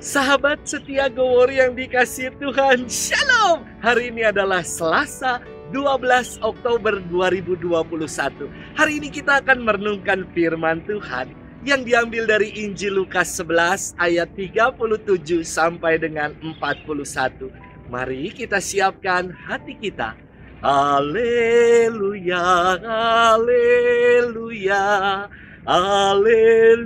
Sahabat setia Gowori yang dikasihi Tuhan, Shalom! Hari ini adalah Selasa 12 Oktober 2021. Hari ini kita akan merenungkan firman Tuhan yang diambil dari Injil Lukas 11 ayat 37 sampai dengan 41. Mari kita siapkan hati kita. Haleluya, haleluya, haleluya.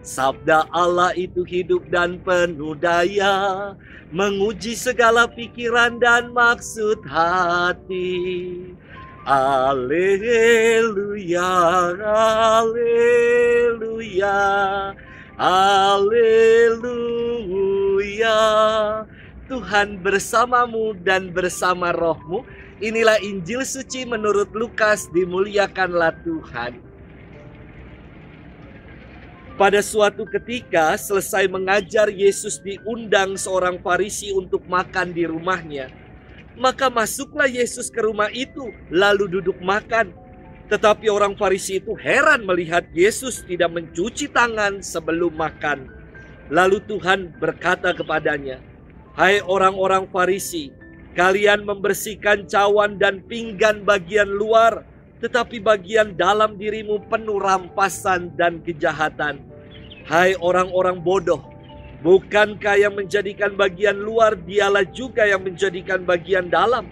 Sabda Allah itu hidup dan penuh daya, menguji segala pikiran dan maksud hati. Haleluya, haleluya, haleluya. Tuhan bersamamu dan bersama rohmu. Inilah Injil suci menurut Lukas, dimuliakanlah Tuhan. Pada suatu ketika, selesai mengajar, Yesus diundang seorang Farisi untuk makan di rumahnya. Maka masuklah Yesus ke rumah itu, lalu duduk makan. Tetapi orang Farisi itu heran melihat Yesus tidak mencuci tangan sebelum makan. Lalu Tuhan berkata kepadanya, "Hai orang-orang Farisi, kalian membersihkan cawan dan pinggan bagian luar, tetapi bagian dalam dirimu penuh rampasan dan kejahatan. Hai orang-orang bodoh, bukankah yang menjadikan bagian luar dialah juga yang menjadikan bagian dalam?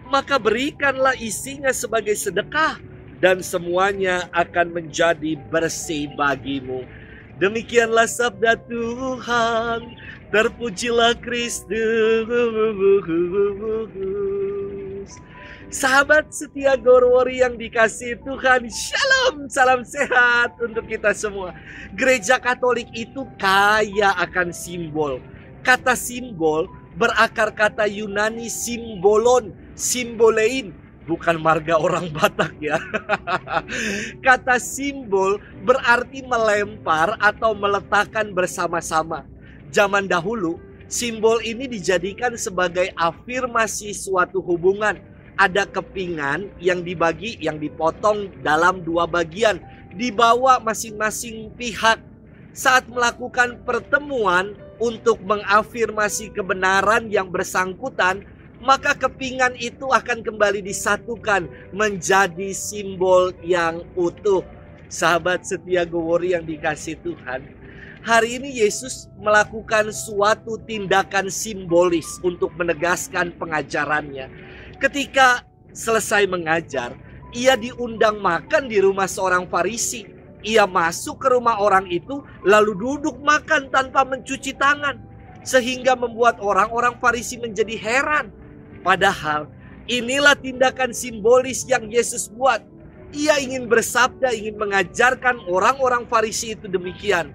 Maka berikanlah isinya sebagai sedekah, dan semuanya akan menjadi bersih bagimu." Demikianlah sabda Tuhan. Terpujilah Kristus. Sahabat setia Gowori yang dikasihi Tuhan, Shalom, salam sehat untuk kita semua. Gereja Katolik itu kaya akan simbol. Kata simbol berakar kata Yunani simbolon, simbolein, bukan marga orang Batak ya. Kata simbol berarti melempar atau meletakkan bersama-sama. Zaman dahulu, simbol ini dijadikan sebagai afirmasi suatu hubungan. Ada kepingan yang dibagi, yang dipotong dalam dua bagian, dibawa masing-masing pihak. Saat melakukan pertemuan untuk mengafirmasi kebenaran yang bersangkutan, maka kepingan itu akan kembali disatukan menjadi simbol yang utuh. Sahabat setia Gowori yang dikasihi Tuhan, hari ini Yesus melakukan suatu tindakan simbolis untuk menegaskan pengajarannya. Ketika selesai mengajar, ia diundang makan di rumah seorang Farisi. Ia masuk ke rumah orang itu lalu duduk makan tanpa mencuci tangan, sehingga membuat orang-orang Farisi menjadi heran. Padahal inilah tindakan simbolis yang Yesus buat. Ia ingin bersabda, ingin mengajarkan orang-orang Farisi itu demikian.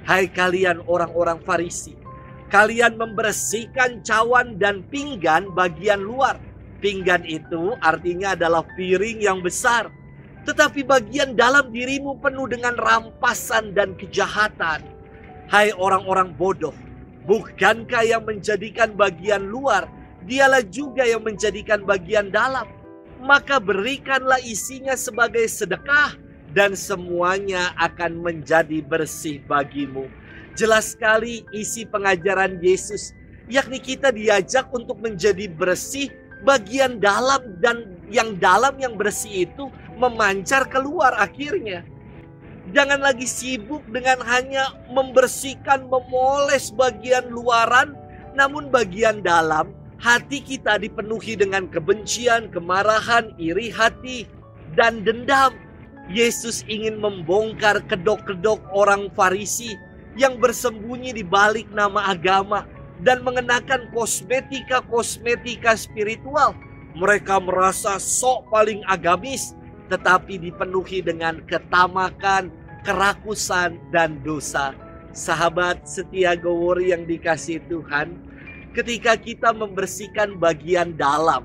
Hai kalian orang-orang Farisi, kalian membersihkan cawan dan pinggan bagian luar. Pinggan itu artinya adalah piring yang besar, tetapi bagian dalam dirimu penuh dengan rampasan dan kejahatan. Hai orang-orang bodoh, bukankah yang menjadikan bagian luar dialah juga yang menjadikan bagian dalam? Maka berikanlah isinya sebagai sedekah, dan semuanya akan menjadi bersih bagimu. Jelas sekali isi pengajaran Yesus, yakni kita diajak untuk menjadi bersih bagian dalam, dan yang dalam yang bersih itu memancar keluar akhirnya. Jangan lagi sibuk dengan hanya membersihkan, memoles bagian luaran, namun bagian dalam hati kita dipenuhi dengan kebencian, kemarahan, iri hati, dan dendam. Yesus ingin membongkar kedok-kedok orang Farisi yang bersembunyi di balik nama agama dan mengenakan kosmetika spiritual. Mereka merasa sok paling agamis, tetapi dipenuhi dengan ketamakan, kerakusan, dan dosa. Sahabat setia Gowori yang dikasihi Tuhan, ketika kita membersihkan bagian dalam,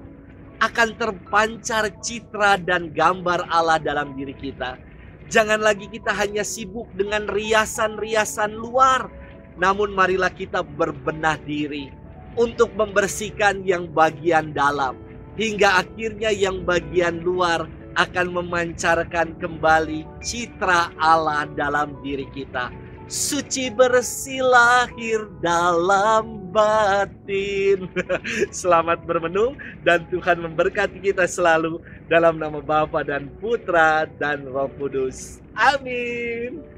akan terpancar citra dan gambar Allah dalam diri kita. Jangan lagi kita hanya sibuk dengan riasan-riasan luar, namun marilah kita berbenah diri untuk membersihkan yang bagian dalam, hingga akhirnya yang bagian luar akan memancarkan kembali citra Allah dalam diri kita. suci bersih lahir dalam batin. Selamat bermenung dan Tuhan memberkati kita selalu dalam nama Bapa dan Putra dan Roh Kudus. Amin.